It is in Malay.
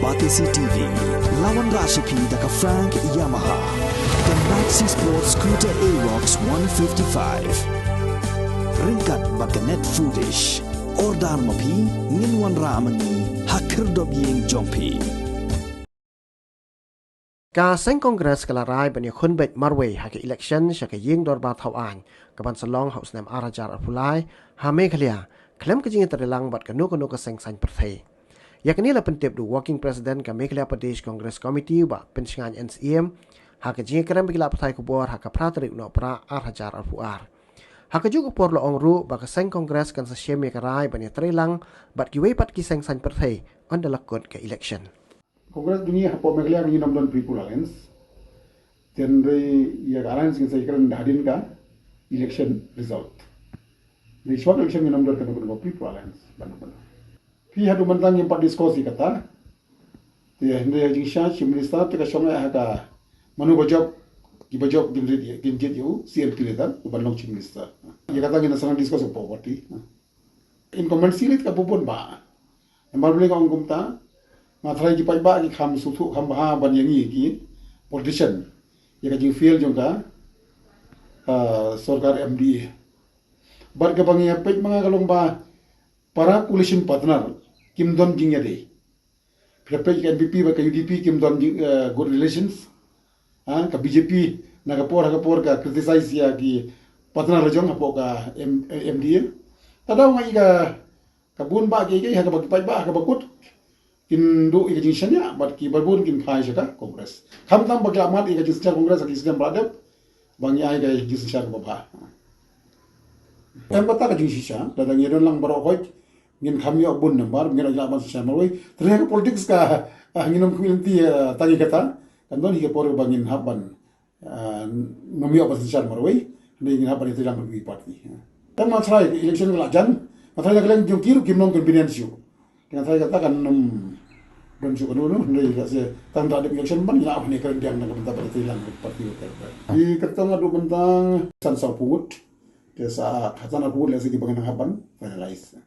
Batisi TV, lawan Rashipi daka Frank Yamaha, dan Maxi Sports Scooter Aerox 155. Ringkat baka net foodish, ordar mapi, nginwan ramani, hakir dobyeng jompi. Ka seng kongres kalarai bani khunbek marway hake election shaka ying dorba thawan kaban salong haus nem arajar apulai ha meghalia klem ka jingi tarilang bat kanu ka seng san perthai yakni la pentep du working president ka Meghalaya Pradesh Congress Committee ba pensngan NCM ha ka jingi krem bigla pathai kubor ha ka pratri no pra arajar apuar ha ka jugo por lo ongru ba ka seng kongres kan sa sheme karai bani tarilang bat kiwe pat ki seng san perthai on the lakot ka election. Kongres dunia hapo Meghalaya ni nomdon People Alliance. Tenre ya alliance yang saya kira hadin ka election result. Di suatu election ni nomdon kan People Alliance. Benar-benar. Pi hadu mentang yang part diskusi kata. Dia hendak jadi syah minister tu kasonga haka manu bajok di bajok dimjet you CL kiletan uban long minister. Dia kata kita sangat diskusi poverty. Incumbent silit ka pupun ba. Embar boleh kau kumta. Matrai jipai ba ki kham sutu kham ha ban yangi ki politician ya ka jing field jongka sarkar MDA bar ka bangi pej mga kalong ba para coalition partner kim don jing ya de pej ka NPP ba ka UDP kim don good relations ka BJP na ka por ka criticize ya ki partner jong hapo ka MDA tadaw nga iga kabun ba ki ha ka bagpaj ba ka bakut Indo ika jinsanya, bat ki berbun kin khai jaka kongres. Kam tam bagi amat ika jinsanya kongres aki sedang beradab, bangi ai ika jinsanya bapa. Em kata ka jinsanya, datang yedon lang barokoi, ngin kami abun nambar, ngin aja amat jinsanya maloi. Ternyata politik ka nginom community tagi kata, kan don ika por bangin haban ngami amat jinsanya maloi, ngin haban itu dalam bagi parti. Tam matrai election kelajan, matrai kalian jungkir kimnon convenience you. Dengan saya katakan dan juga dulu dari saya tanda ada election ban lah ni kerana dia nak bentar parti lang parti itu. Di ketemu ada bentang sansa put, desa kata nak put lagi di bagian haban finalize.